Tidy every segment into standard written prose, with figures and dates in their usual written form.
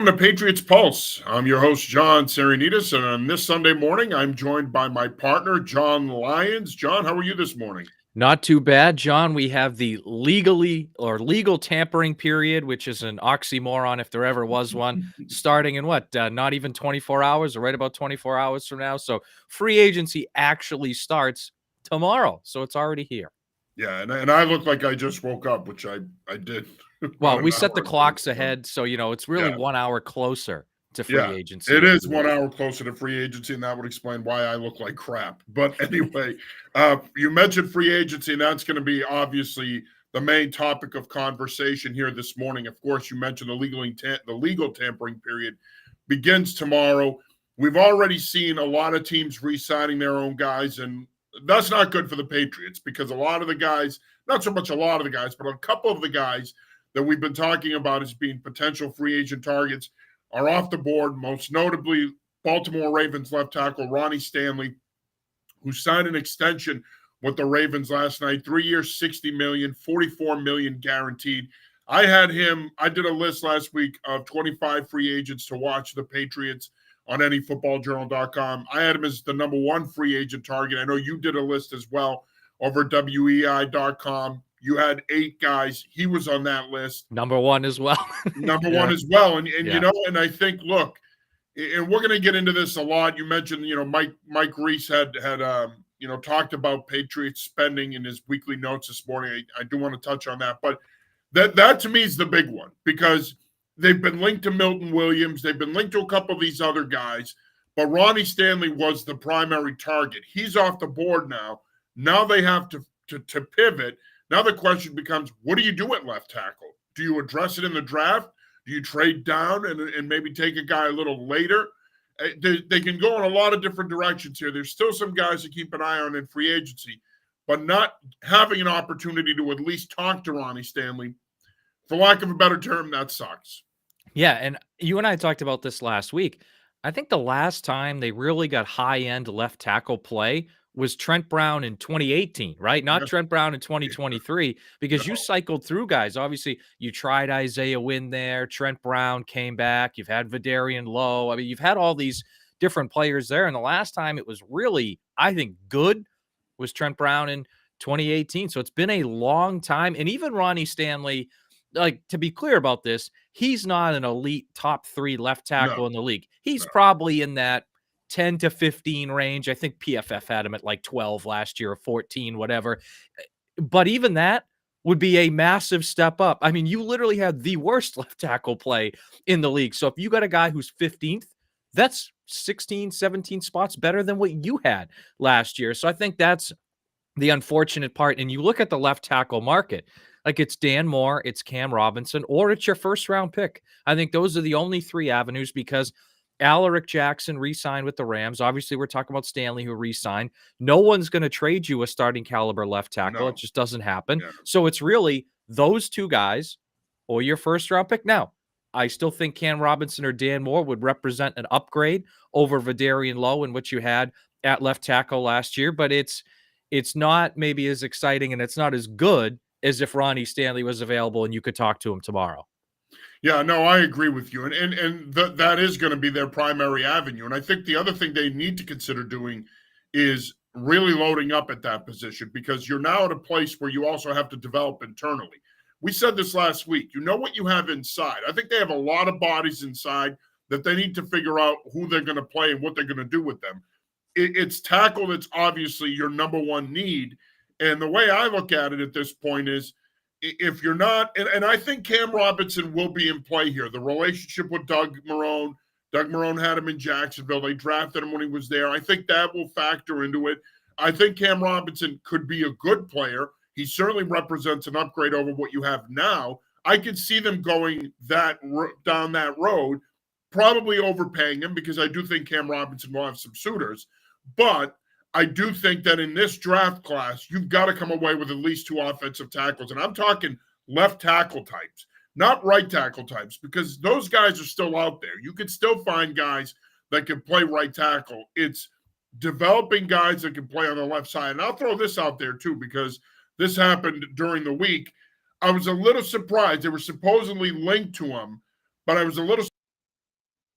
Welcome to Patriots Pulse. I'm your host, John Sarianides, and on this Sunday morning, I'm joined by my partner, John Lyons. John, how are you this morning? Not too bad, John. We have the legal tampering period, which is an oxymoron if there ever was one, starting in what? Not even 24 hours, or right about 24 hours from now. So free agency actually starts tomorrow. So it's already here. Yeah, and I look like I just woke up, which I did about Well, an we set hour the or two clocks ago. ahead. So, it's really Yeah, 1 hour closer to yeah, free agency it every is one week. hour closer to free agency, and that would explain why I look like crap. But anyway, you mentioned free agency, and that's going to be obviously the main topic of conversation here this morning. Of course, you mentioned the legal tampering period begins tomorrow. We've already seen a lot of teams re-signing their own guys, and that's not good for the Patriots because a lot of the guys, not so much a lot of the guys, but a couple of the guys that we've been talking about as being potential free agent targets are off the board. Most notably, Baltimore Ravens left tackle Ronnie Stanley, who signed an extension with the Ravens last night, 3 years, 60 million, 44 million guaranteed. I did a list last week of 25 free agents to watch the Patriots on anyfootballjournal.com. I had him as the number one free agent target. I know you did a list as well over WEI.com. You had 8 guys. He was on that list. Number one as well. Number one Yeah. as well. And Yeah. and I think, look, and we're going to get into this a lot. You mentioned, Mike Reese had talked about Patriots spending in his weekly notes this morning. I do want to touch on that, but that to me is the big one because they've been linked to Milton Williams, they've been linked to a couple of these other guys, but Ronnie Stanley was the primary target. He's off the board now. Now they have to pivot. Now the question becomes, what do you do at left tackle? Do you address it in the draft? Do you trade down and maybe take a guy a little later? They can go in a lot of different directions here. There's still some guys to keep an eye on in free agency, but not having an opportunity to at least talk to Ronnie Stanley, for lack of a better term, that sucks. Yeah, and you and I talked about this last week. I think the last time they really got high-end left tackle play was Trent Brown in 2018, right? Not Yeah, Trent Brown in yeah, 2023, because you no, cycled through guys. Obviously, you tried Isaiah Wynn there. Trent Brown came back. You've had Vidarian Lowe. I mean, you've had all these different players there. And the last time it was really, I think, good was Trent Brown in 2018. So it's been a long time. And even Ronnie Stanley, like, to be clear about this, he's not an elite top 3 left tackle no, in the league. He's no. probably in that 10 to 15 range. I think PFF had him at like 12 last year or 14, whatever. But even that would be a massive step up. I mean, you literally had the worst left tackle play in the league. So if you got a guy who's 15th, that's 16, 17 spots better than what you had last year. So I think that's the unfortunate part. And you look at the left tackle market, like it's Dan Moore, it's Cam Robinson, or it's your first round pick. I think those are the only 3 avenues because Alaric Jackson re-signed with the Rams. Obviously, we're talking about Stanley who re-signed. No one's going to trade you a starting caliber left tackle. It No. just doesn't happen. Yeah. So it's really those 2 guys or your first round pick. Now, I still think Cam Robinson or Dan Moore would represent an upgrade over Vidarian Lowe and what you had at left tackle last year, but it's not maybe as exciting and it's not as good as if Ronnie Stanley was available and you could talk to him tomorrow. Yeah, no, I agree with you. That is going to be their primary avenue. And I think the other thing they need to consider doing is really loading up at that position because you're now at a place where you also have to develop internally. We said this last week. You know what you have inside. I think they have a lot of bodies inside that they need to figure out who they're going to play and what they're going to do with them. It's tackle that's obviously your number one need. And the way I look at it at this point is if you're not, and I think Cam Robinson will be in play here. The relationship with Doug Marrone had him in Jacksonville. They drafted him when he was there. I think that will factor into it. I think Cam Robinson could be a good player. He certainly represents an upgrade over what you have now. I could see them going down that road, probably overpaying him because I do think Cam Robinson will have some suitors. But I do think that in this draft class, you've got to come away with at least 2 offensive tackles. And I'm talking left tackle types, not right tackle types, because those guys are still out there. You could still find guys that can play right tackle. It's developing guys that can play on the left side. And I'll throw this out there too, because this happened during the week. I was a little surprised. They were supposedly linked to him, but I was a little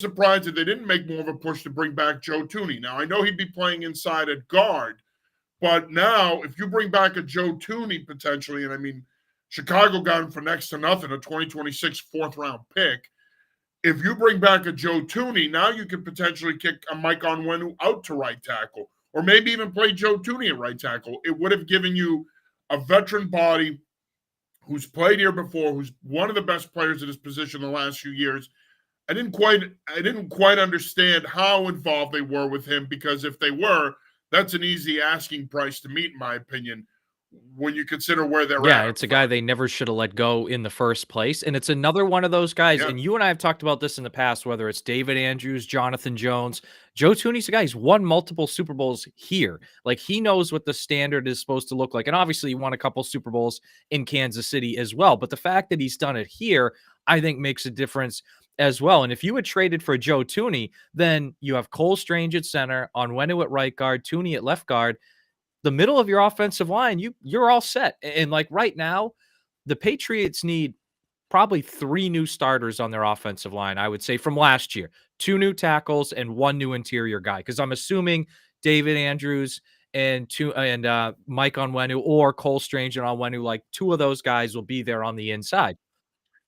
surprised that they didn't make more of a push to bring back Joe Tooney. Now, I know he'd be playing inside at guard, but now if you bring back a Joe Tooney potentially, and I mean, Chicago got him for next to nothing, a 2026 fourth round pick. If you bring back a Joe Tooney, now you could potentially kick a Mike Onwenu out to right tackle, or maybe even play Joe Tooney at right tackle. It would have given you a veteran body who's played here before, who's one of the best players at his position the last few years. I didn't quite understand how involved they were with him, because if they were, that's an easy asking price to meet, in my opinion, when you consider where they're Yeah, at. it's a guy they never should have let go in the first place, and it's another one of those guys, Yeah. and you and I have talked about this in the past, whether it's David Andrews, Jonathan Jones, Joe Tooney's a guy, he's won multiple Super Bowls here. Like, he knows what the standard is supposed to look like, and obviously he won a couple Super Bowls in Kansas City as well, but the fact that he's done it here, I think makes a difference as well. And if you had traded for Joe Tooney, then you have Cole Strange at center, Onwenu at right guard, Tooney at left guard, the middle of your offensive line, you're all set. And like right now, the Patriots need probably 3 new starters on their offensive line, I would say, from last year. 2 new tackles and 1 new interior guy, because I'm assuming David Andrews and Mike Onwenu or Cole Strange and Onwenu, like 2 of those guys will be there on the inside.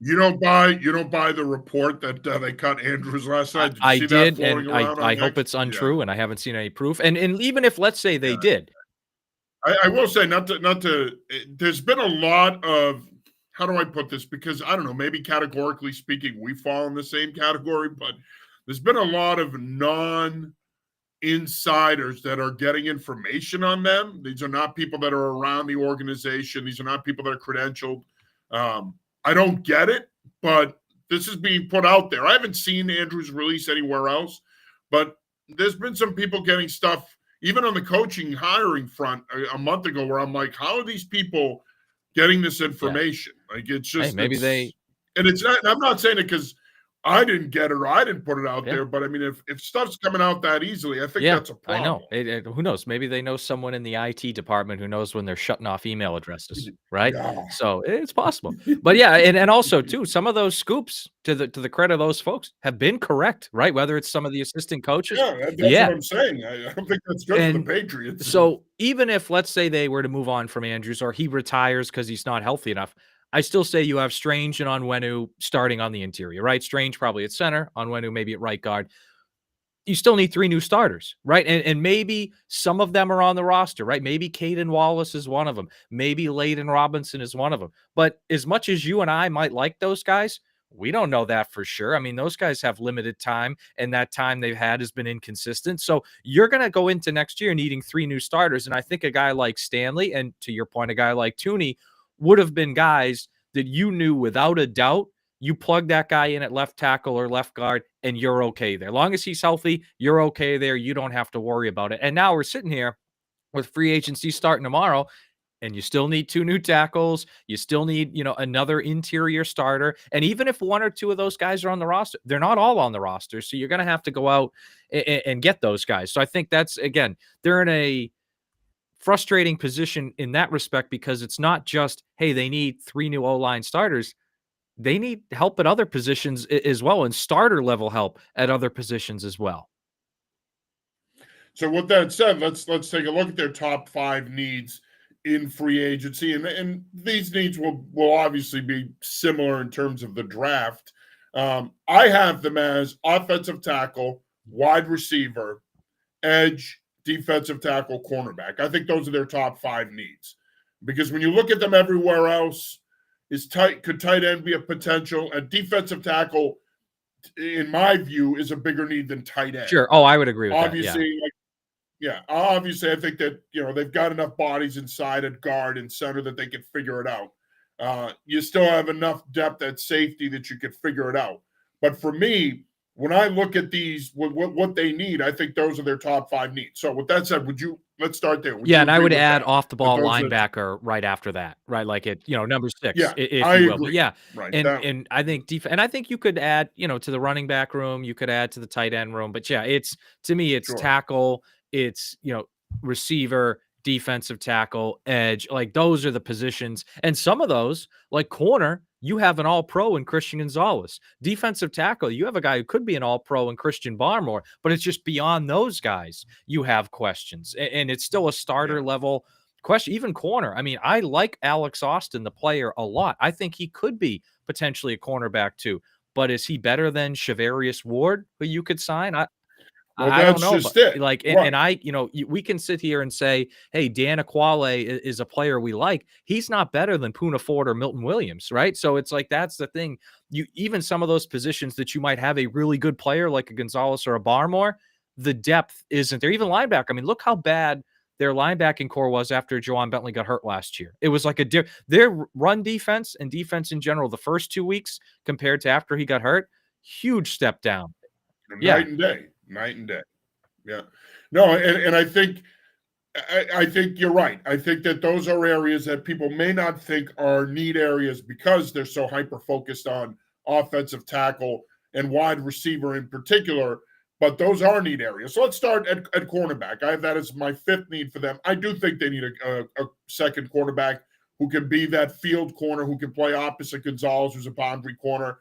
You don't buy the report that they cut Andrews last night. Did you I see did, that floating and around I on hope X? it's Yeah. untrue, and I haven't seen any proof. And even if, let's say, they did, I will say there's been a lot of, how do I put this? Because I don't know, maybe categorically speaking, we fall in the same category, but there's been a lot of non-insiders that are getting information on them. These are not people that are around the organization. These are not people that are credentialed. I don't get it, but this is being put out there. I haven't seen Andrews release anywhere else, but there's been some people getting stuff, even on the coaching hiring front a month ago, where I'm like, how are these people getting this information? Like, it's hey, just, maybe they and it's not, I'm not saying it because I didn't get it or I didn't put it out Yeah. there, but I mean, if stuff's coming out that easily, I think Yeah, that's a I problem. know. Who knows? Maybe they know someone in the IT department who knows when they're shutting off email addresses, right? Yeah. So it's possible. But yeah, and also too, some of those scoops, to the credit of those folks, have been correct, right? Whether it's some of the assistant coaches. Yeah, that's Yeah. what I'm saying. I don't think that's good for the And Patriots. so even if, let's say, they were to move on from Andrews or he retires because he's not healthy enough, I still say you have Strange and Onwenu starting on the interior, right? Strange probably at center, Onwenu maybe at right guard. You still need 3 new starters, right? And maybe some of them are on the roster, right? Maybe Caden Wallace is one of them. Maybe Layden Robinson is one of them. But as much as you and I might like those guys, we don't know that for sure. I mean, those guys have limited time, and that time they've had has been inconsistent. So you're going to go into next year needing 3 new starters. And I think a guy like Stanley, and to your point, a guy like Tooney, would have been guys that you knew without a doubt you plug that guy in at left tackle or left guard, and you're okay there. As long as he's healthy, you're okay there. You don't have to worry about it. And now we're sitting here with free agency starting tomorrow, and you still need 2 new tackles. You still need, another interior starter. And even if 1 or 2 of those guys are on the roster, they're not all on the roster. So you're going to have to go out and get those guys. So I think that's, again, they're in a frustrating position in that respect, because it's not just, hey, they need 3 new O-line starters. They need help at other positions as well, and starter level help at other positions as well. So with that said, let's take a look at their top 5 needs in free agency, and these needs will obviously be similar in terms of the draft. I have them as offensive tackle, wide receiver, edge, defensive tackle, cornerback. I think those are their top 5 needs, because when you look at them everywhere else, could tight end be a potential? A defensive tackle, in my view, is a bigger need than tight end. Sure. Oh, I would agree with Obviously, that. obviously, I think that they've got enough bodies inside at guard and center that they could figure it out. You still have enough depth at safety that you could figure it out. But for me, when I look at these, what they need, I think those are their top 5 needs. So with that said, let's start there. Yeah, and I would add that? off the ball linebacker right after that, right? Like number 6, Yeah, if I you will. agree. But yeah, right. And I think and I think you could add, to the running back room, you could add to the tight end room. But yeah, to me, it's tackle, it's receiver, defensive tackle, edge. Like, those are the positions, and some of those, like corner, you have an all-pro in Christian Gonzalez. Defensive tackle, you have a guy who could be an all-pro in Christian Barmore, but it's just beyond those guys you have questions. And it's still a starter level question. Even corner. I mean, I like Alex Austin, the player, a lot. I think he could be potentially a cornerback too. But is he better than Shavarius Ward, who you could sign? Well, I don't that's know, but just it. like, Right. and I, we can sit here and say, hey, Dan Aquale is a player we like. He's not better than Poona Ford or Milton Williams, right? So it's like that's the thing. You even some of those positions that you might have a really good player like a Gonzalez or a Barmore, the depth isn't there. Even linebacker. I mean, look how bad their linebacking core was after Jawan Bentley got hurt last year. It was like their run defense and defense in general the first 2 weeks compared to after he got hurt, huge step down. Yeah. Night and day. Night and day. Yeah. No, and I think you're right. I think that those are areas that people may not think are need areas because they're so hyper focused on offensive tackle and wide receiver in particular. But those are need areas. So let's start at cornerback. I have that as my fifth need for them. I do think they need a second quarterback who can be that field corner, who can play opposite Gonzalez, who's a boundary corner.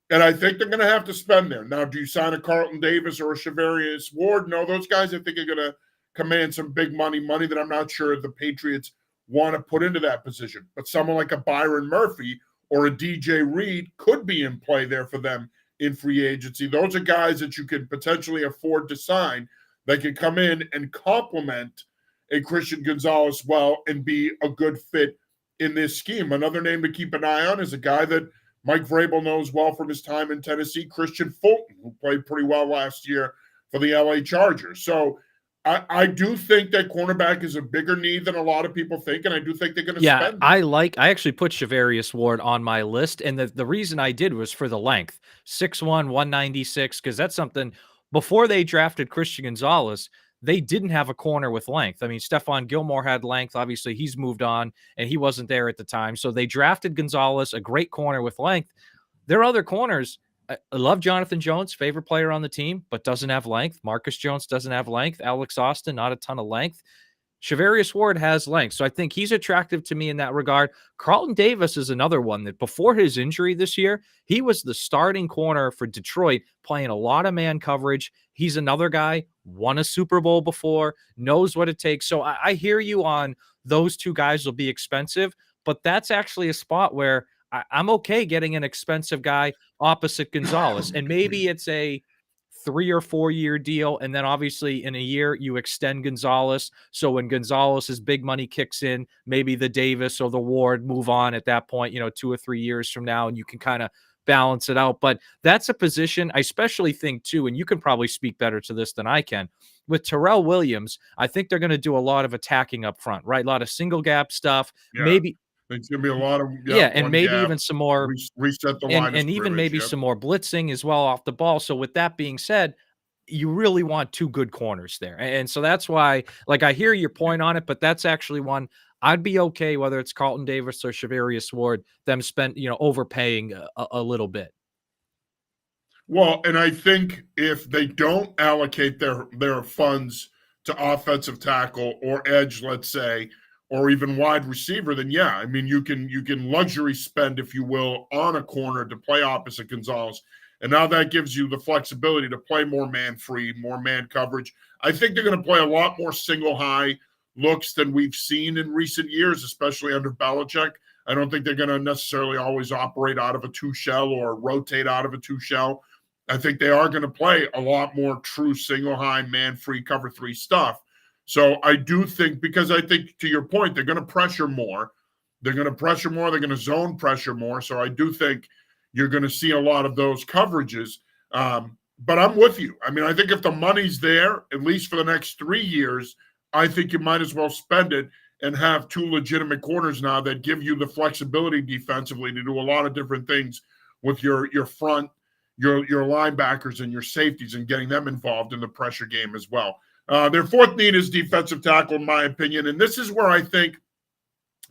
And I think they're going to have to spend there. Now, do you sign a Carlton Davis or a Shavarius Ward? No, those guys I think are going to command some big money that I'm not sure the Patriots want to put into that position. But someone like a Byron Murphy or a DJ Reed could be in play there for them in free agency. Those are guys that you could potentially afford to sign that can come in and complement a Christian Gonzalez well and be a good fit in this scheme. Another name to keep an eye on is a guy that Mike Vrabel knows well from his time in Tennessee, Christian Fulton, who played pretty well last year for the LA Chargers. So I do think that cornerback is a bigger need than a lot of people think, and I do think they're going to spend. I actually put Shavarius Ward on my list, and the reason I did was for the length. 6'1", 196, because that's something before they drafted Christian Gonzalez, they didn't have a corner with length. I mean, Stephon Gilmore had length. Obviously, he's moved on, and he wasn't there at the time. So they drafted Gonzalez, a great corner with length. There are other corners. I love Jonathan Jones, favorite player on the team, but doesn't have length. Marcus Jones doesn't have length. Alex Austin, not a ton of length. Shavarius Ward has length, so I think he's attractive to me in that regard. Carlton Davis is another one that before his injury this year, he was the starting corner for Detroit, playing a lot of man coverage. He's another guy, won a Super Bowl before, knows what it takes. So I hear you on those two guys will be expensive, but that's actually a spot where I'm okay getting an expensive guy opposite Gonzalez, and maybe it's a 3 or 4 year deal. And then obviously in a year you extend Gonzalez. So when Gonzalez's big money kicks in, maybe the Davis or the Ward move on at that point, 2 or 3 years from now, and you can kind of balance it out. But that's a position I especially think too, and you can probably speak better to this than I can. With Terrell Williams, I think they're going to do a lot of attacking up front, right? A lot of single gap stuff. Yeah. Maybe It's going to be a lot of and maybe even some more reset the line and even maybe some more blitzing as well off the ball. So with that being said, you really want two good corners there. And so that's why, like, I hear your point on it, but that's actually one I'd be okay, whether it's Carlton Davis or Shavarius Ward, them overpaying a little bit. Well, and I think if they don't allocate their funds to offensive tackle or edge, let's say, or even wide receiver, then yeah, I mean you can luxury spend, if you will, on a corner to play opposite Gonzalez. And now that gives you the flexibility to play more man free, more man coverage. I think they're going to play a lot more single high looks than we've seen in recent years, especially under Belichick. I don't think they're going to necessarily always operate out of a two shell or rotate out of a two shell. I think they are going to play a lot more true single high, man free, cover three stuff. So I do think, because I think to your point, they're going to pressure more. They're going to zone pressure more. So I do think you're going to see a lot of those coverages. But I'm with you. I mean, I think if the money's there, at least for the next 3 years, I think you might as well spend it and have two legitimate corners now that give you the flexibility defensively to do a lot of different things with your front, your linebackers and your safeties, and getting them involved in the pressure game as well. Their fourth need is defensive tackle, in my opinion. And this is where I think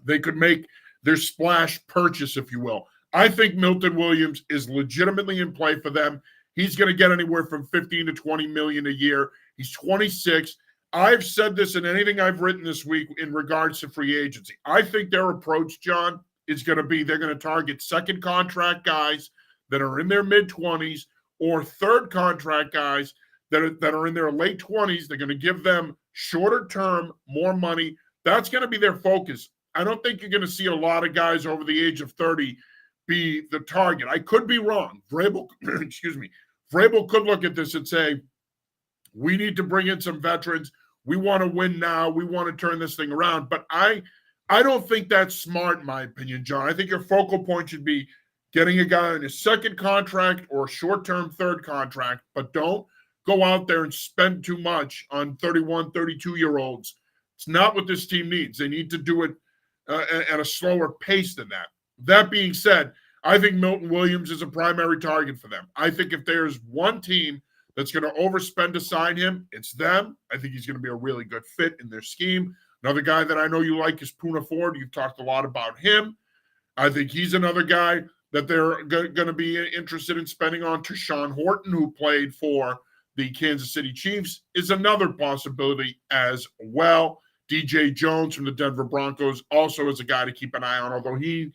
they could make their splash purchase, if you will. I think Milton Williams is legitimately in play for them. He's going to get anywhere from 15 to 20 million a year. He's 26. I've said this in anything I've written this week in regards to free agency. I think their approach, John, is going to be they're going to target second contract guys that are in their mid-20s or third contract guys that are in their late 20s. They're going to give them shorter term, more money. That's going to be their focus. I don't think you're going to see a lot of guys over the age of 30 be the target. I could be wrong. Vrabel, excuse me, Vrabel could look at this and say, we need to bring in some veterans. We want to win now. We want to turn this thing around. But I don't think that's smart, in my opinion, John. I think your focal point should be getting a guy on his second contract or short-term third contract, but don't go out there and spend too much on 31, 32-year-olds. It's not what this team needs. They need to do it at a slower pace than that. That being said, I think Milton Williams is a primary target for them. I think if there's one team that's going to overspend to sign him, it's them. I think he's going to be a really good fit in their scheme. Another guy that I know you like is Poona Ford. You've talked a lot about him. I think he's another guy that they're going to be interested in spending on. Tashawn Horton, who played for the Kansas City Chiefs, is another possibility as well. DJ Jones from the Denver Broncos also is a guy to keep an eye on, although he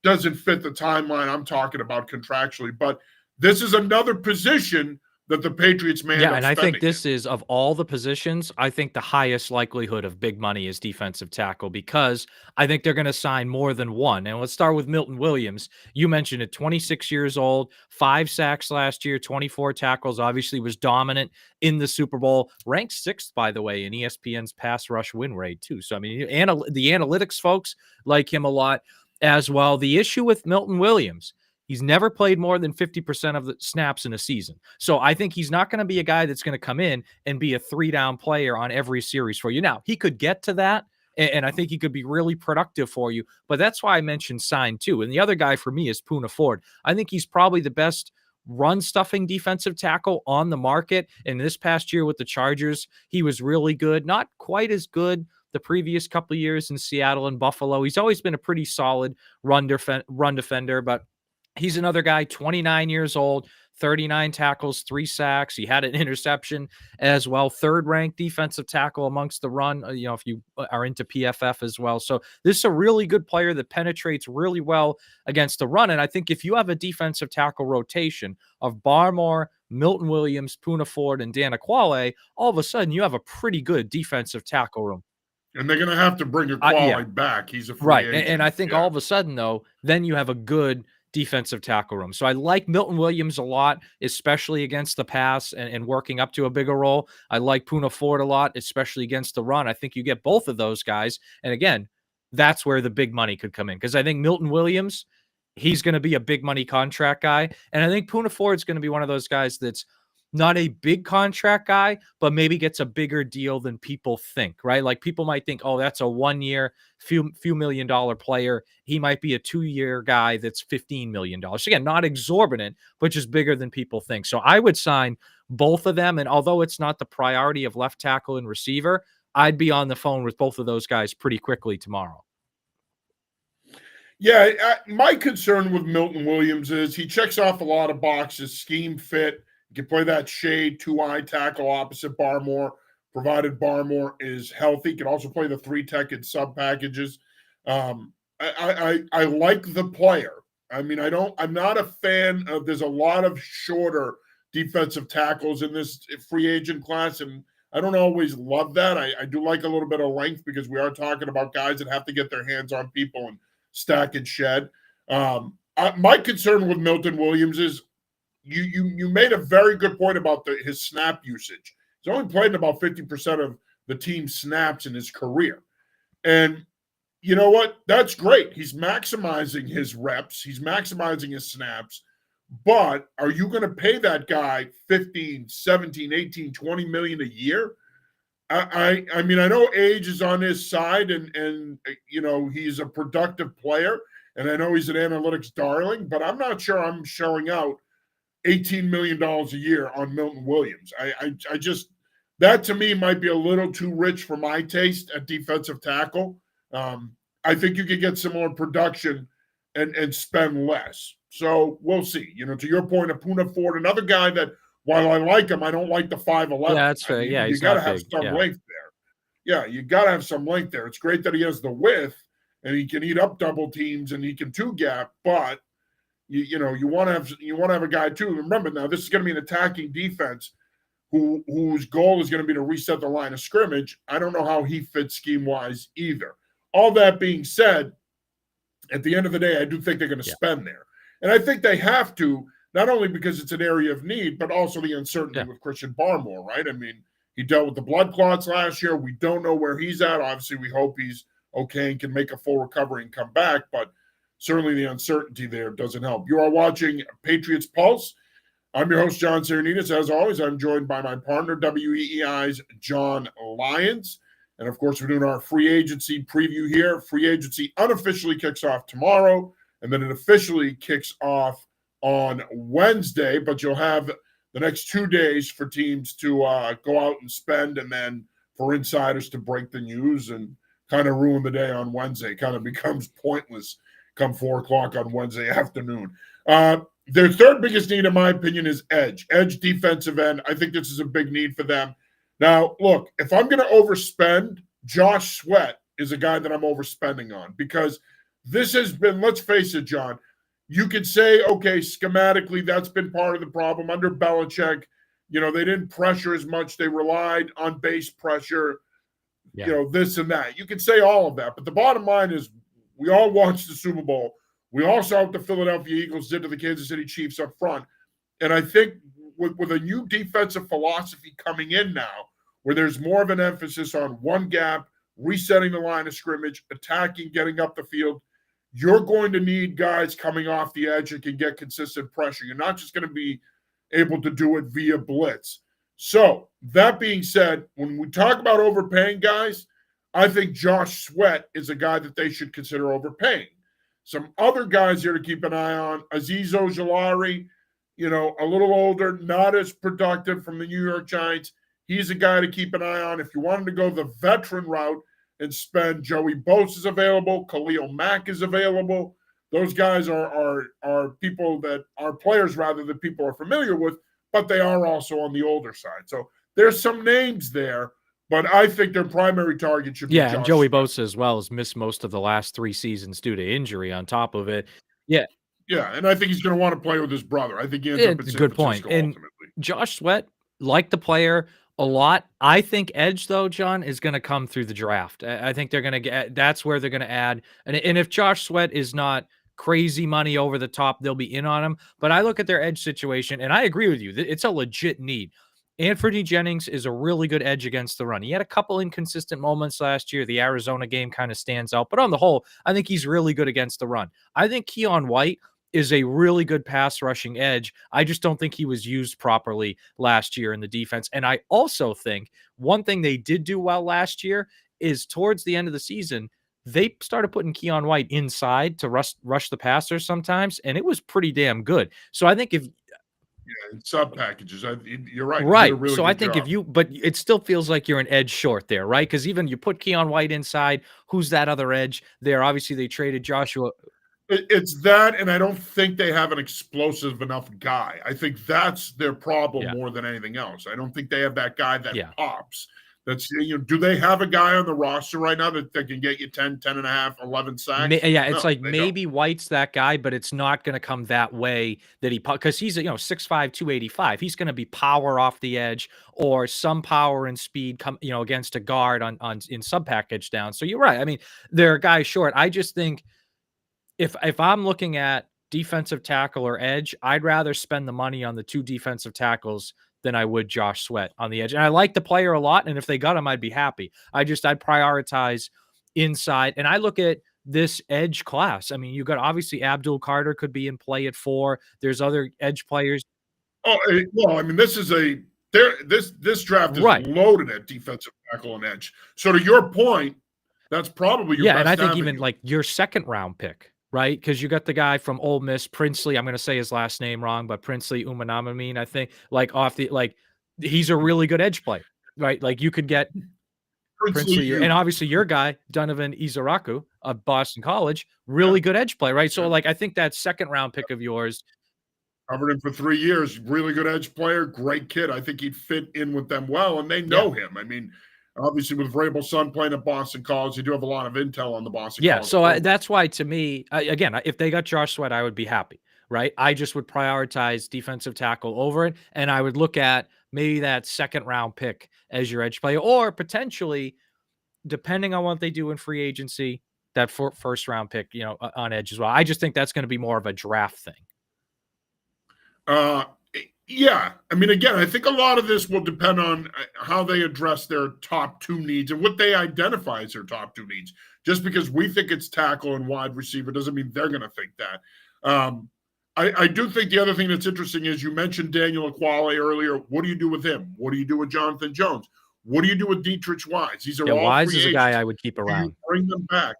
doesn't fit the timeline I'm talking about contractually. But this is another position that the Patriots may end up and I think spending this is, of all the positions, I think the highest likelihood of big money is defensive tackle, because I think they're going to sign more than one. And let's start with Milton Williams. You mentioned it, 26 years old, 5 sacks last year, 24 tackles, obviously was dominant in the Super Bowl, ranked 6th, by the way, in ESPN's pass rush win rate, too. So, I mean, the analytics folks like him a lot as well. The issue with Milton Williams, he's never played more than 50% of the snaps in a season. So I think he's not going to be a guy that's going to come in and be a 3-down player on every series for you. Now, he could get to that, and I think he could be really productive for you. But that's why I mentioned sign too. And the other guy for me is Poona Ford. I think he's probably the best run-stuffing defensive tackle on the market. And this past year with the Chargers, he was really good. Not quite as good the previous couple of years in Seattle and Buffalo. He's always been a pretty solid run defender, but he's another guy, 29 years old, 39 tackles, 3 sacks. He had an interception as well. 3rd-ranked defensive tackle amongst the run, if you are into PFF as well. So this is a really good player that penetrates really well against the run. And I think if you have a defensive tackle rotation of Barmore, Milton Williams, Poona Ford, and Dan Aquale, all of a sudden you have a pretty good defensive tackle room. And they're going to have to bring Aquale back. He's a free agent. And I think all of a sudden, though, then you have a good defensive tackle room. So I like Milton Williams a lot, especially against the pass and working up to a bigger role. I like Poona Ford a lot, especially against the run. I think you get both of those guys. And again, that's where the big money could come in, because I think Milton Williams, he's going to be a big money contract guy. And I think Poona Ford's going to be one of those guys that's not a big contract guy, but maybe gets a bigger deal than people think, right? Like people might think, oh, that's a 1-year, few $1 million player. He might be a 2-year guy that's $15 million. So again, not exorbitant, but just bigger than people think. So I would sign both of them. And although it's not the priority of left tackle and receiver, I'd be on the phone with both of those guys pretty quickly tomorrow. Yeah, my concern with Milton Williams is he checks off a lot of boxes, scheme fit. You can play that shade 2-eye tackle opposite Barmore, provided Barmore is healthy. You can also play the 3-tech and sub packages. I like the player. I mean, I'm not a fan of, there's a lot of shorter defensive tackles in this free agent class, and I don't always love that. I do like a little bit of length, because we are talking about guys that have to get their hands on people and stack and shed. My concern with Milton Williams is, you made a very good point about his snap usage. He's only played in about 50% of the team's snaps in his career. And you know what? That's great. He's maximizing his reps. He's maximizing his snaps. But are you going to pay that guy 15, 17, 18, 20 million a year? I mean, I know age is on his side, and he's a productive player, and I know he's an analytics darling, but I'm not sure I'm showing out $18 million a year on Milton Williams. I just, that to me might be a little too rich for my taste at defensive tackle. I think you could get some more production and spend less. So we'll see. To your point of Poona Ford, another guy that, while I like him, I don't like the 5'11". Yeah, that's fair. You got to have some length there. Yeah, you got to have some length there. It's great that he has the width. and he can eat up double teams and he can two gap, but you want to have a guy too. Remember now, this is going to be an attacking defense whose goal is going to be to reset the line of scrimmage. I don't know how he fits scheme wise either. All that being said, at the end of the day, I do think they're going to spend there. And I think they have to, not only because it's an area of need, but also the uncertainty with Christian Barmore, right? I mean, he dealt with the blood clots last year. We don't know where he's at. Obviously, we hope he's okay and can make a full recovery and come back, but certainly the uncertainty there doesn't help. You are watching Patriots Pulse. I'm your host, John Sarianides. As always, I'm joined by my partner, WEEI's John Lyons. And of course, we're doing our free agency preview here. Free agency unofficially kicks off tomorrow, and then it officially kicks off on Wednesday. But you'll have the next 2 days for teams to go out and spend, and then for insiders to break the news and kind of ruin the day on Wednesday. Kind of becomes pointless come 4 o'clock on Wednesday afternoon. Their third biggest need, in my opinion, is edge defensive end. I think this is a big need for them. Now, look, if I'm going to overspend, Josh Sweat is a guy that I'm overspending on because this has been, let's face it, John, you could say, okay, schematically, that's been part of the problem. Under Belichick, they didn't pressure as much. They relied on base pressure, this and that. You can say all of that. But the bottom line is we all watched the Super Bowl. We all saw what the Philadelphia Eagles did to the Kansas City Chiefs up front. And I think with a new defensive philosophy coming in now, where there's more of an emphasis on one gap, resetting the line of scrimmage, attacking, getting up the field, you're going to need guys coming off the edge that can get consistent pressure. You're not just going to be able to do it via blitz. So that being said, when we talk about overpaying guys, I think Josh Sweat is a guy that they should consider overpaying. Some other guys here to keep an eye on, Azeez Ojulari, a little older, not as productive from the New York Giants. He's a guy to keep an eye on. If you wanted to go the veteran route and spend, Joey Bosa is available, Khalil Mack is available. Those guys are people that are players rather than people are familiar with, but they are also on the older side. So there's some names there. But I think their primary target should be Josh and Joey Sweat. Bosa as well has missed most of the last 3 seasons due to injury on top of it. Yeah. Yeah, and I think he's going to want to play with his brother. I think he ends up in San Good Francisco point. And ultimately. Josh Sweat, like the player a lot. I think edge, though, John, is going to come through the draft. I think they're going to get – that's where they're going to add. And if Josh Sweat is not crazy money over the top, they'll be in on him. But I look at their edge situation, and I agree with you. It's a legit need. Anthony Jennings is a really good edge against the run. He had a couple inconsistent moments last year. The Arizona game kind of stands out. But on the whole, I think he's really good against the run. I think Keon White is a really good pass rushing edge. I just don't think he was used properly last year in the defense. And I also think one thing they did do well last year is towards the end of the season, they started putting Keon White inside to rush the passer sometimes, and it was pretty damn good. So I think if in sub packages, you're right. Right. Really so I think but it still feels like you're an edge short there, right? Because even you put Keon White inside, who's that other edge there? Obviously, they traded Joshua. It's that, and I don't think they have an explosive enough guy. I think that's their problem more than anything else. I don't think they have that guy that pops. That's do they have a guy on the roster right now that can get you 10 and a half, 11 sacks? It's like maybe White's that guy, but it's not going to come that way that because he's 6'5", 285. He's going to be power off the edge or some power and speed come against a guard on in sub package down. So you're right. I mean, they're guys short. I just think if I'm looking at defensive tackle or edge, I'd rather spend the money on the 2 defensive tackles than I would Josh Sweat on the edge. And I like the player a lot, and if they got him, I'd be happy. I'd prioritize inside. And I look at this edge class. I mean, you got obviously Abdul Carter could be in play at 4. There's other edge players. Oh, well, I mean, this draft is loaded at defensive tackle and edge. So to your point, that's probably your best and I think avenue. even like your second round pick. Right, because you got the guy from Ole Miss, Princely. I'm going to say his last name wrong, but Princely Umanamamine, I think. He's a really good edge player, right? Like you could get Princely, and obviously your guy Donovan Izaraku of Boston College, really good edge player, right? So I think that second round pick of yours. Covered him for 3 years, really good edge player, great kid. I think he'd fit in with them well, and they know him. I mean, Obviously, with Vrabel's son playing at Boston College, they do have a lot of intel on the Boston Yeah, College so program. that's why to me, again, if they got Josh Sweat, I would be happy, right? I just would prioritize defensive tackle over it, and I would look at maybe that second round pick as your edge player, or potentially, depending on what they do in free agency, that first round pick, on edge as well. I just think that's going to be more of a draft thing. Uh, yeah. I mean, again, I think a lot of this will depend on how they address their top two needs and what they identify as their top two needs. Just because we think it's tackle and wide receiver doesn't mean they're going to think that. I do think the other thing that's interesting is you mentioned Daniel Aquale earlier. What do you do with him? What do you do with Jonathan Jones? What do you do with Dietrich Wise? These are all Wise free is a agents. guy I would keep around. Do you bring them back?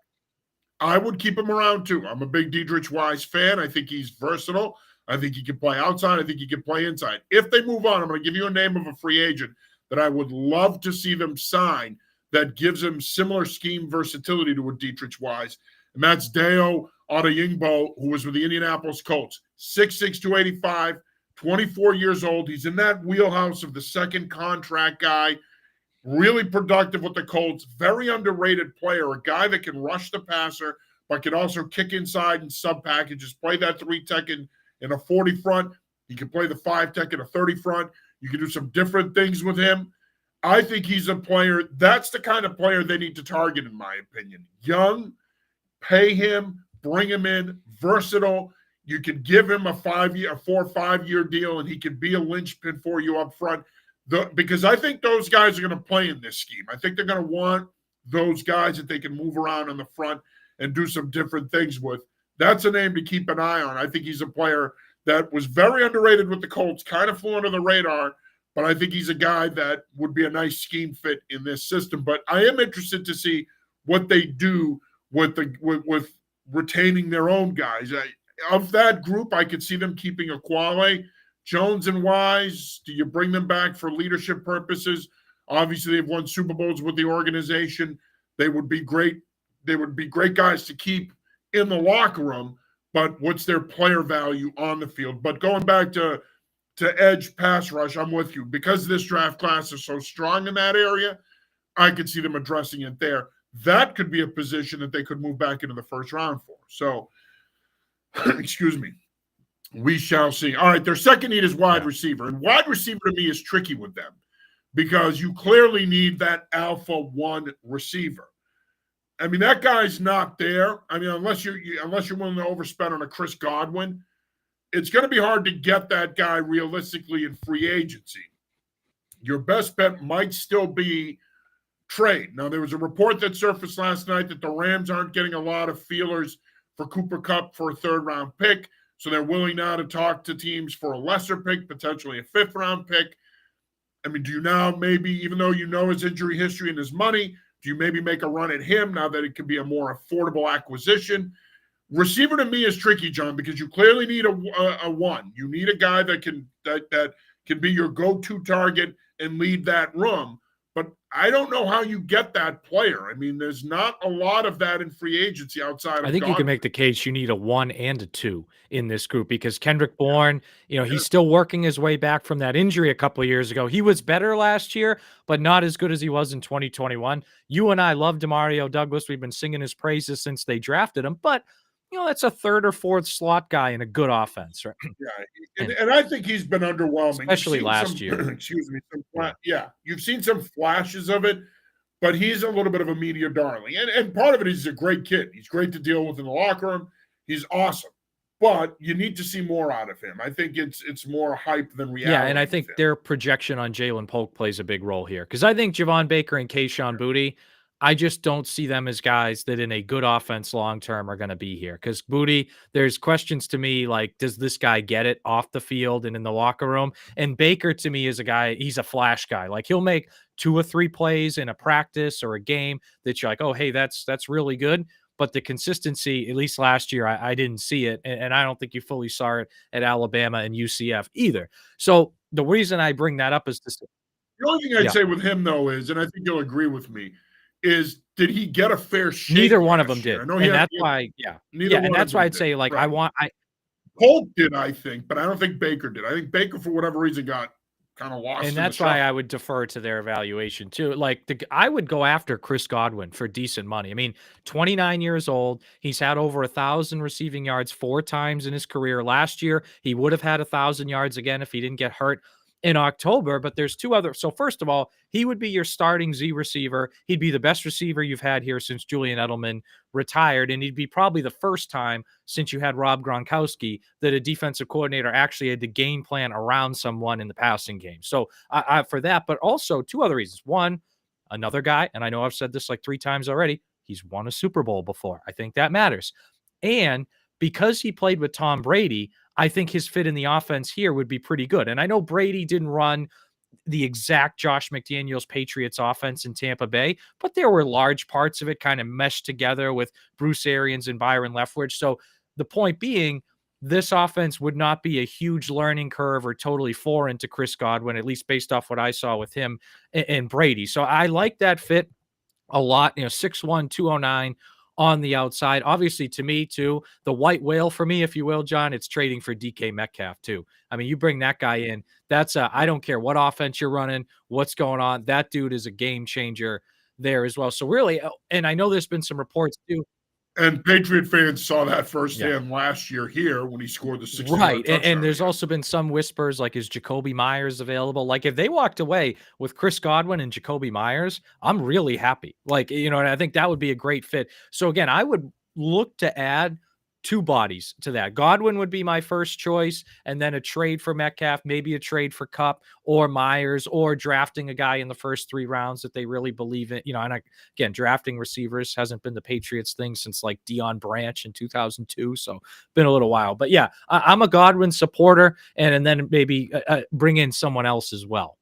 I would keep him around too. I'm a big Dietrich Wise fan. I think he's versatile. I think he can play outside. I think he can play inside. If they move on, I'm going to give you a name of a free agent that I would love to see them sign that gives him similar scheme versatility to a Dietrich Wise, and that's Deo Adeyingbo, who was with the Indianapolis Colts. 6'6", 285, 24 years old. He's in that wheelhouse of the second contract guy. Really productive with the Colts. Very underrated player. A guy that can rush the passer, but can also kick inside and sub packages. Play that 3-tech in a 40 front. He can play the 5-tech in a 30 front. You can do some different things with him. I think he's a player. That's the kind of player they need to target, in my opinion. Young, pay him, bring him in, versatile. You can give him a 4 or 5 year deal, and he can be a linchpin for you up front. Because I think those guys are going to play in this scheme. I think they're going to want those guys that they can move around in the front and do some different things with. That's a name to keep an eye on. I think he's a player that was very underrated with the Colts, kind of flew under the radar, but I think he's a guy that would be a nice scheme fit in this system. But I am interested to see what they do with retaining their own guys. Of that group, I could see them keeping Aquale. Jones and Wise, do you bring them back for leadership purposes? Obviously, they've won Super Bowls with the organization. They would be great. They would be great guys to keep in the locker room, but what's their player value on the field? But going back to edge pass rush, I'm with you. Because this draft class is so strong in that area, I could see them addressing it there. That could be a position that they could move back into the first round for. So, excuse me. We shall see. All right, their second need is wide receiver. And wide receiver to me is tricky with them because you clearly need that alpha one receiver. I mean, that guy's not there. I mean, unless you're willing to overspend on a Chris Godwin, it's going to be hard to get that guy realistically in free agency. Your best bet might still be trade. Now, there was a report that surfaced last night that the Rams aren't getting a lot of feelers for Cooper Kupp for a third-round pick. So they're willing now to talk to teams for a lesser pick, potentially a fifth-round pick. I mean, do you now maybe, even though you know his injury history and his money, do you maybe make a run at him now that it could be a more affordable acquisition? Receiver to me is tricky, John, because you clearly need a one. You need a guy that can be your go-to target and lead that room. But I don't know how you get that player. I mean, there's not a lot of that in free agency outside of I think Godwin. you can make the case you need a 1 and a 2 in this group because Kendrick Bourne, he's still working his way back from that injury a couple of years ago. He was better last year, but not as good as he was in 2021. You and I love Demario Douglas. We've been singing his praises since they drafted him, but that's a third or fourth slot guy in a good offense, right? Yeah, and I think he's been underwhelming, especially last year. Excuse me. You've seen some flashes of it, but he's a little bit of a media darling. And part of it is he's a great kid. He's great to deal with in the locker room. He's awesome. But you need to see more out of him. I think it's more hype than reality. Yeah, and I think their projection on Jalen Polk plays a big role here because I think Javon Baker and Kayshon Boutte, I just don't see them as guys that in a good offense long-term are going to be here. Because Boutte, there's questions to me like, does this guy get it off the field and in the locker room? And Baker to me is a guy, he's a flash guy. Like he'll make 2 or 3 plays in a practice or a game that you're like, oh, hey, that's really good. But the consistency, at least last year, I didn't see it. And I don't think you fully saw it at Alabama and UCF either. So the reason I bring that up is this. The only thing I'd say with him, though, is, and I think you'll agree with me, is did he get a fair shake? Neither one of them did. I know and that's why, and that's why I'd say, like, right. Polk did, I think, but I don't think Baker did. I think Baker, for whatever reason, got kind of lost And in the that's why I shuffle. would defer to their evaluation too. Like I would go after Chris Godwin for decent money. I mean, 29 years old. He's had over 1,000 receiving yards 4 times in his career. Last year, he would have had 1,000 yards again if he didn't get hurt in October. But there's two other. So first of all, he would be your starting Z receiver. He'd be the best receiver you've had here since Julian Edelman retired, and he'd be probably the first time since you had Rob Gronkowski that a defensive coordinator actually had to game plan around someone in the passing game. So for that, but also two other reasons. One, another guy, and I know I've said this like 3 times already, he's won a Super Bowl before. I think that matters. And because he played with Tom Brady, I think his fit in the offense here would be pretty good. And I know Brady didn't run the exact Josh McDaniels Patriots offense in Tampa Bay, but there were large parts of it kind of meshed together with Bruce Arians and Byron Leftwich. So the point being, this offense would not be a huge learning curve or totally foreign to Chris Godwin, at least based off what I saw with him and Brady. So I like that fit a lot, 6'1", 209 on the outside. Obviously, to me, too, the white whale for me, if you will, John, it's trading for DK Metcalf, too. I mean, you bring that guy in, I don't care what offense you're running, what's going on. That dude is a game changer there as well. So really, and I know there's been some reports too. And Patriot fans saw that Yeah. firsthand last year here when he scored the 60-yard Right. And touchdown. there's also been some whispers like, is Jacoby Myers available? Like, if they walked away with Chris Godwin and Jacoby Myers, I'm really happy. Like, and I think that would be a great fit. So, again, I would look to add two bodies to that. Godwin would be my first choice, and then a trade for Metcalf, maybe a trade for Kupp or Myers, or drafting a guy in the first 3 rounds that they really believe in. And again, drafting receivers hasn't been the Patriots thing since like Deion Branch in 2002. So been a little while, but yeah, I'm a Godwin supporter, and then maybe bring in someone else as well.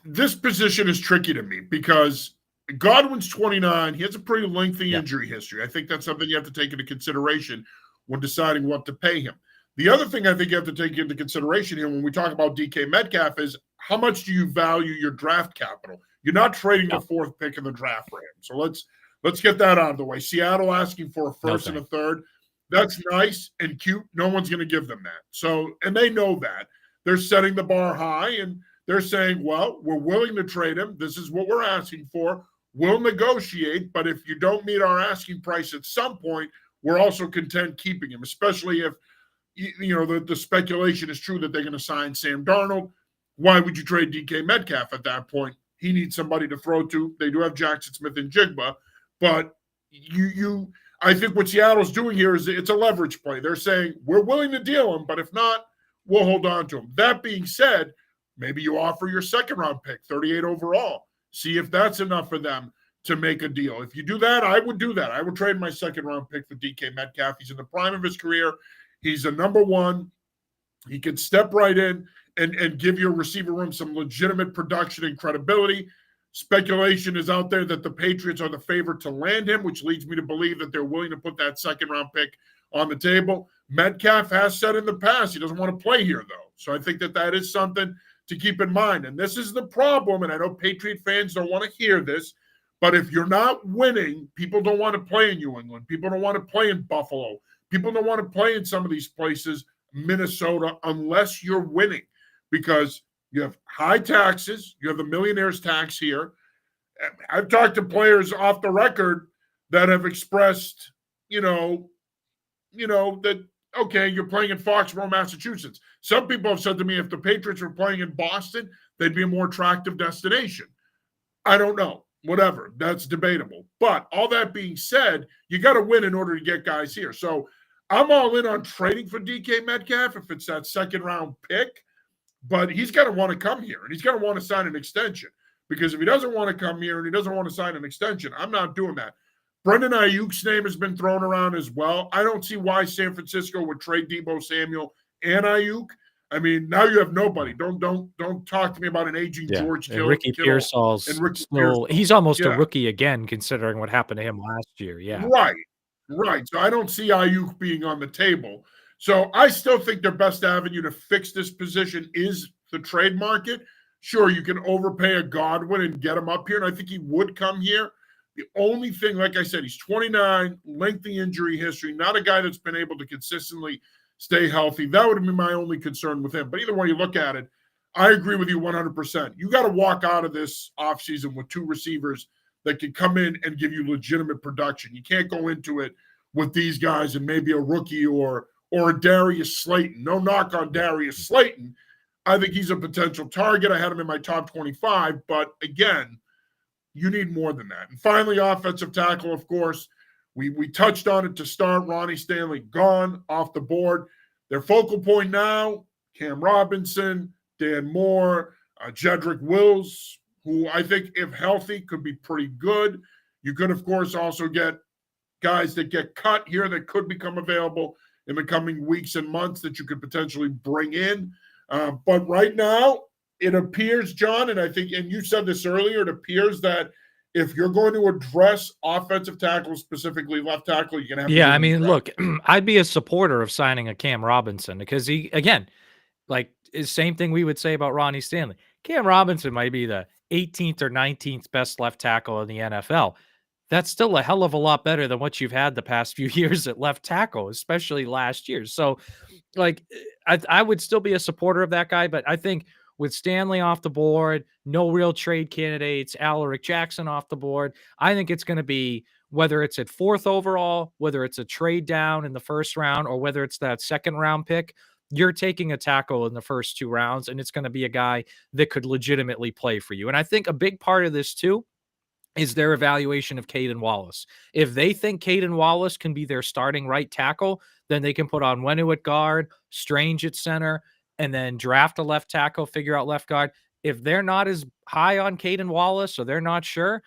This position is tricky to me because Godwin's 29. He has a pretty lengthy injury history. I think that's something you have to take into consideration when deciding what to pay him. The other thing I think you have to take into consideration here when we talk about DK Metcalf is how much do you value your draft capital? You're not trading the 4th pick in the draft for him. So let's get that out of the way. Seattle asking for a first and a third. That's nice and cute. No one's going to give them that. So, and they know that. They're setting the bar high, and they're saying, well, we're willing to trade him. This is what we're asking for. We'll negotiate, but if you don't meet our asking price at some point, we're also content keeping him, especially if the speculation is true that they're going to sign Sam Darnold. Why would you trade DK Metcalf at that point? He needs somebody to throw to. They do have Jackson Smith and Jigba, but I think what Seattle's doing here is it's a leverage play. They're saying we're willing to deal him, but if not, we'll hold on to him. That being said, maybe you offer your 2nd-round pick, 38 overall. See if that's enough for them to make a deal. If you do that, I would do that. I would trade my 2nd-round pick for DK Metcalf. He's in the prime of his career. He's a number one. He can step right in and give your receiver room some legitimate production and credibility. Speculation is out there that the Patriots are the favorite to land him, which leads me to believe that they're willing to put that 2nd-round pick on the table. Metcalf has said in the past he doesn't want to play here, though. So I think that is something to keep in mind. And this is the problem, and I know Patriot fans don't want to hear this, but if you're not winning, people don't want to play in New England. People don't want to play in Buffalo. People don't want to play in some of these places, Minnesota, unless you're winning, because you have high taxes. You have the millionaire's tax here. I've talked to players off the record that have expressed, that, okay, you're playing in Foxborough, Massachusetts. Some people have said to me if the Patriots were playing in Boston, they'd be a more attractive destination. I don't know. Whatever. That's debatable. But all that being said, you got to win in order to get guys here. So I'm all in on trading for DK Metcalf if it's that 2nd-round pick. But he's got to want to come here, and he's got to want to sign an extension. Because if he doesn't want to come here and he doesn't want to sign an extension, I'm not doing that. Brendan Ayuk's name has been thrown around as well. I don't see why San Francisco would trade Deebo Samuel and Ayuk. I mean, now you have nobody. Don't talk to me about an aging George Kittle. Ricky Pearsall's he's almost a rookie again, considering what happened to him last year. Yeah. Right. So I don't see Ayuk being on the table. So I still think their best avenue to fix this position is the trade market. Sure, you can overpay a Godwin and get him up here, and I think he would come here. The only thing, like I said, he's 29, lengthy injury history, not a guy that's been able to consistently stay healthy. That would be my only concern with him. But either way you look at it, I agree with you 100%. You got to walk out of this offseason with two receivers that can come in and give you legitimate production. You can't go into it with these guys and maybe a rookie or a Darius Slayton. No knock on Darius Slayton. I think he's a potential target. I had him in my top 25, but again, you need more than that. And finally, offensive tackle, of course. We touched on it to start. Ronnie Stanley gone off the board. Their focal point now, Cam Robinson, Dan Moore, Jedrick Wills, who I think, if healthy, could be pretty good. You could, of course, also get guys that get cut here that could become available in the coming weeks and months that you could potentially bring in. But right now, it appears, John, and I think, and you said this earlier, it appears that if you're going to address offensive tackle, specifically left tackle, you're going to have to. Yeah, I mean, look, I'd be a supporter of signing a Cam Robinson because he, again, like, is same thing we would say about Ronnie Stanley. Cam Robinson might be the 18th or 19th best left tackle in the NFL. That's still a hell of a lot better than what you've had the past few years at left tackle, especially last year. So, like, I would still be a supporter of that guy, but I think with Stanley off the board, no real trade candidates, Alaric Jackson off the board, I think it's going to be, whether it's at 4th overall, whether it's a trade down in the 1st round, or whether it's that 2nd round pick, you're taking a tackle in the first 2 rounds, and it's going to be a guy that could legitimately play for you. And I think a big part of this too is their evaluation of Caden Wallace. If they think Caden Wallace can be their starting right tackle, then they can put on Wenu at guard, Strange at center, and then draft a left tackle, figure out left guard. If they're not as high on Caden Wallace, or they're not sure,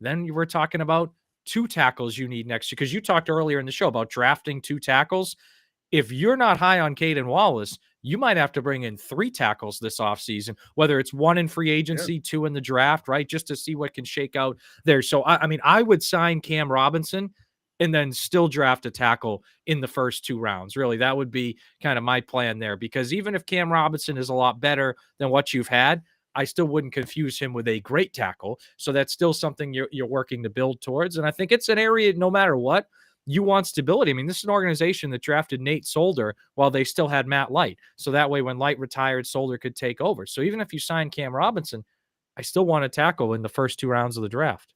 then we're talking about 2 tackles you need next year. Because you talked earlier in the show about drafting 2 tackles. If you're not high on Caden Wallace, you might have to bring in 3 tackles this offseason, whether it's 1 in free agency, 2 in the draft, right? Just to see what can shake out there. So, I mean, I would sign Cam Robinson and then still draft a tackle in the first 2 rounds. Really, that would be kind of my plan there, because even if Cam Robinson is a lot better than what you've had, I still wouldn't confuse him with a great tackle. So that's still something you're working to build towards. And I think it's an area, no matter what, you want stability. I mean, this is an organization that drafted Nate Solder while they still had Matt Light. So that way, when Light retired, Solder could take over. So even if you sign Cam Robinson, I still want to tackle in the first 2 rounds of the draft.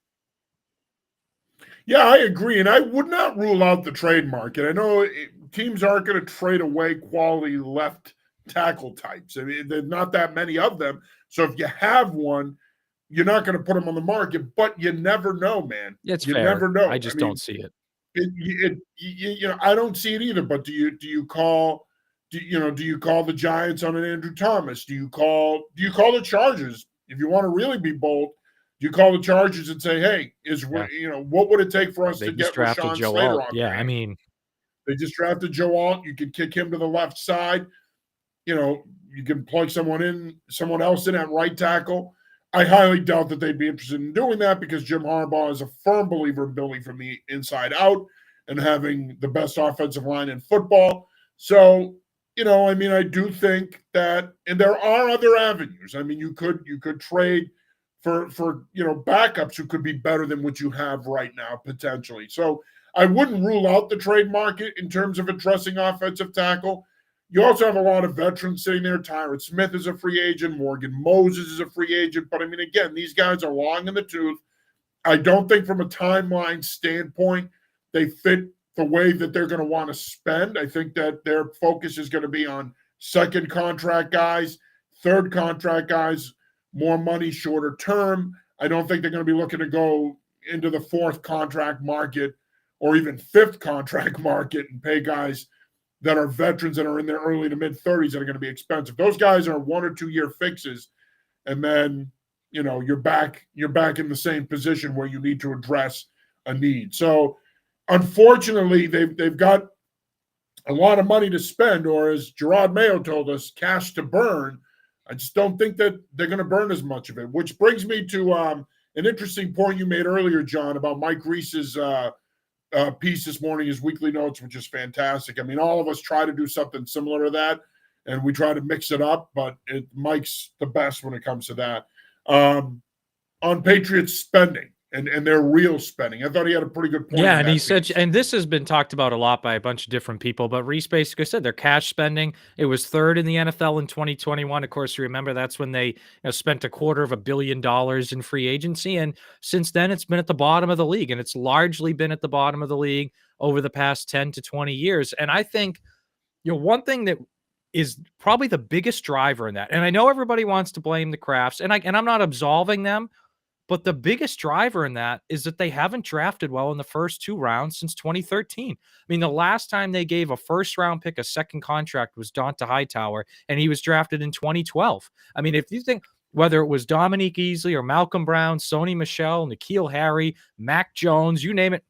Yeah, I agree. And I would not rule out the trade market. I know teams aren't going to trade away quality left tackle types. I mean, there's not that many of them. So if you have one, you're not going to put them on the market, but you never know, man. It's you fair. never know. I just don't see it. You know, I don't see it either. But do you call the Giants on an Andrew Thomas? Do you call the Chargers? If you want to really be bold, do you call the Chargers and say, hey, what would it take for us to get Rashawn Slater on? Yeah, I mean, they just drafted Joe Alt. You could kick him to the left side. You know, you can plug someone else in at right tackle. I highly doubt that they'd be interested in doing that, because Jim Harbaugh is a firm believer in building from the inside out and having the best offensive line in football. So, I mean, I do think that, and there are other avenues. I mean, you could trade for backups who could be better than what you have right now, potentially. So I wouldn't rule out the trade market in terms of addressing offensive tackle. You also have a lot of veterans sitting there. Tyron Smith is a free agent. Morgan Moses is a free agent. But, I mean, again, these guys are long in the tooth. I don't think from a timeline standpoint they fit the way that they're going to want to spend. I think that their focus is going to be on 2nd contract guys, 3rd contract guys, more money, shorter term. I don't think they're going to be looking to go into the 4th contract market or even 5th contract market and pay guys that are veterans that are in their early to mid 30s that are going to be expensive. Those guys are 1 or 2 year fixes. And then, you're back in the same position where you need to address a need. So unfortunately, they've got a lot of money to spend, or as Gerard Mayo told us, cash to burn. I just don't think that they're going to burn as much of it, which brings me to an interesting point you made earlier, John, about Mike Reese's piece this morning, his weekly notes, which is fantastic. I mean, all of us try to do something similar to that, and we try to mix it up, but Mike's the best when it comes to that. On Patriots spending, and their real spending. I thought he had a pretty good point Yeah, in and he that said, piece. and this has been talked about a lot by a bunch of different people, but Reese basically said their cash spending, it was third in the NFL in 2021. Of course, you remember that's when they spent $250 million in free agency. And since then, it's been at the bottom of the league, and it's largely been at the bottom of the league over the past 10 to 20 years. And I think, one thing that is probably the biggest driver in that, and I know everybody wants to blame the Crafts, and I'm not absolving them, but the biggest driver in that is that they haven't drafted well in the first 2 rounds since 2013. I mean, the last time they gave a first round pick a second contract was Donta Hightower, and he was drafted in 2012. I mean, if you think whether it was Dominique Easley or Malcolm Brown, Sony Michel, N'Keal Harry, Mac Jones, you name it,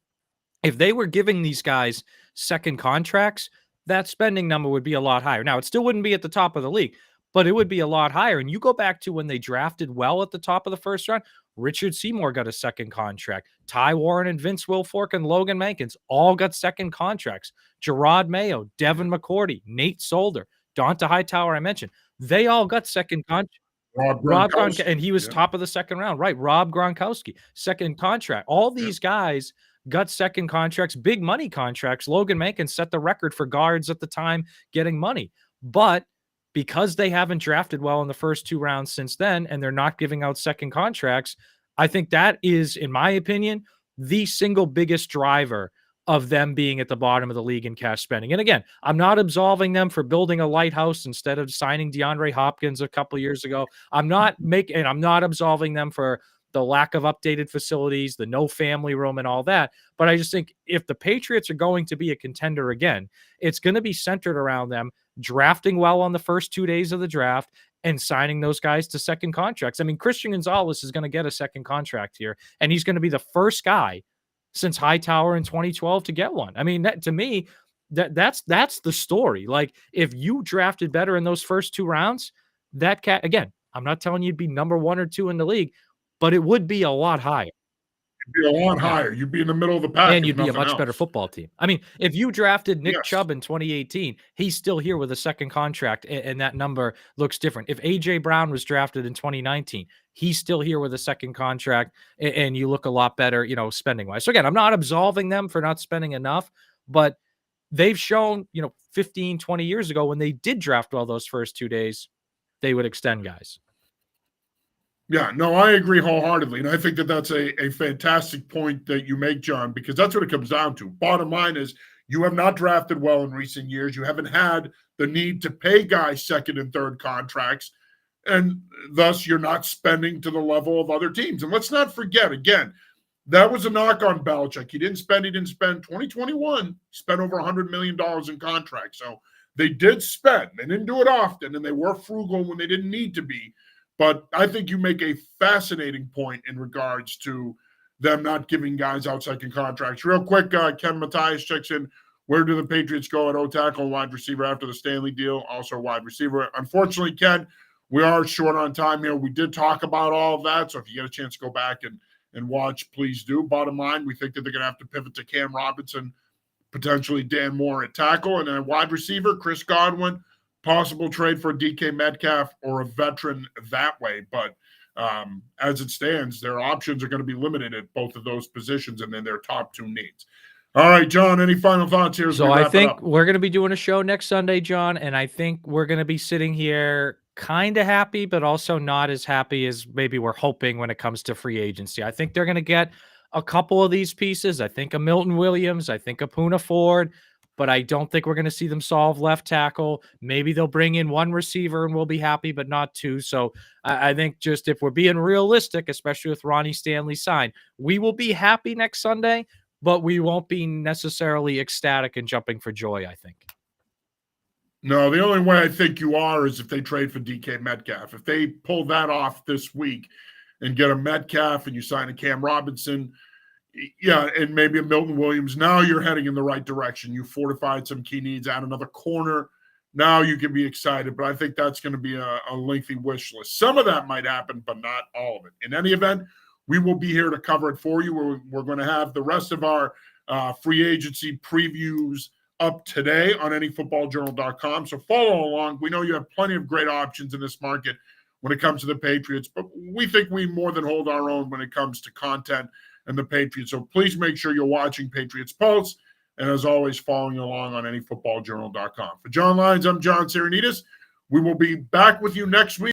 if they were giving these guys second contracts, that spending number would be a lot higher. Now, it still wouldn't be at the top of the league, but it would be a lot higher. And you go back to when they drafted well at the top of the first round, Richard Seymour got a second contract. Ty Warren and Vince Wilfork and Logan Mankins all got second contracts. Gerard Mayo, Devin McCourty, Nate Solder, Donta Hightower, I mentioned. They all got second contracts. Rob Gronkowski, and he was top of the second round, right? Rob Gronkowski, second contract. All these guys got second contracts, big money contracts. Logan Mankins set the record for guards at the time getting money. But because they haven't drafted well in the first 2 rounds since then, and they're not giving out second contracts, I think that is, in my opinion, the single biggest driver of them being at the bottom of the league in cash spending. And again, I'm not absolving them for building a lighthouse instead of signing DeAndre Hopkins a couple years ago. I'm not absolving them for the lack of updated facilities, the no family room, and all that. But I just think if the Patriots are going to be a contender again, it's going to be centered around them drafting well on the first 2 days of the draft and signing those guys to second contracts. I mean, Christian Gonzalez is going to get a second contract here, and he's going to be the first guy since Hightower in 2012 to get one. I mean, that, to me, that's the story. Like, if you drafted better in those first 2 rounds, that cat, again, I'm not telling you to be number 1 or 2 in the league, but it would be a lot higher. It'd be a lot higher. You'd be in the middle of the pack, and you'd be a much better else. football team. I mean, if you drafted Nick Yes. Chubb in 2018, he's still here with a second contract, and that number looks different. If AJ Brown was drafted in 2019, he's still here with a second contract, and you look a lot better, spending wise. So again, I'm not absolving them for not spending enough, but they've shown, 15, 20 years ago when they did draft well those first 2 days, they would extend guys. Yeah, no, I agree wholeheartedly. And I think that that's a fantastic point that you make, John, because that's what it comes down to. Bottom line is you have not drafted well in recent years. You haven't had the need to pay guys second and third contracts. And thus, you're not spending to the level of other teams. And let's not forget, again, that was a knock on Belichick. He didn't spend. 2021, spent over $100 million in contracts. So they did spend. They didn't do it often, and they were frugal when they didn't need to be. But I think you make a fascinating point in regards to them not giving guys out second contracts. Real quick, Ken Matthias checks in. Where do the Patriots go at O-tackle and wide receiver after the Stanley deal? Also wide receiver. Unfortunately, Ken, we are short on time here. We did talk about all of that. So if you get a chance to go back and watch, please do. Bottom line, we think that they're going to have to pivot to Cam Robinson, potentially Dan Moore at tackle. And then wide receiver, Chris Godwin. Possible trade for a DK Metcalf or a veteran that way. But as it stands, their options are going to be limited at both of those positions and then their top 2 needs. All right, John, any final thoughts here? So I think we're going to be doing a show next Sunday, John, and I think we're going to be sitting here kind of happy, but also not as happy as maybe we're hoping when it comes to free agency. I think they're going to get a couple of these pieces. I think a Milton Williams, I think a Poona Ford, but I don't think we're going to see them solve left tackle. Maybe they'll bring in 1 receiver and we'll be happy, but not 2. So I think just if we're being realistic, especially with Ronnie Stanley's sign, we will be happy next Sunday, but we won't be necessarily ecstatic and jumping for joy, I think. No, the only way I think you are is if they trade for DK Metcalf. If they pull that off this week and get a Metcalf and you sign a Cam Robinson, yeah, and maybe a Milton Williams, now you're heading in the right direction. You fortified some key needs, add another corner. Now you can be excited, but I think that's going to be a lengthy wish list. Some of that might happen, but not all of it. In any event, we will be here to cover it for you. We're going to have the rest of our free agency previews up today on anyfootballjournal.com. So follow along. We know you have plenty of great options in this market. when it comes to the Patriots, but we think we more than hold our own when it comes to content and the Patriots. So please make sure you're watching Patriots Pulse, and as always, following along on anyfootballjournal.com. For John Lyons, I'm John Sarianides. We will be back with you next week.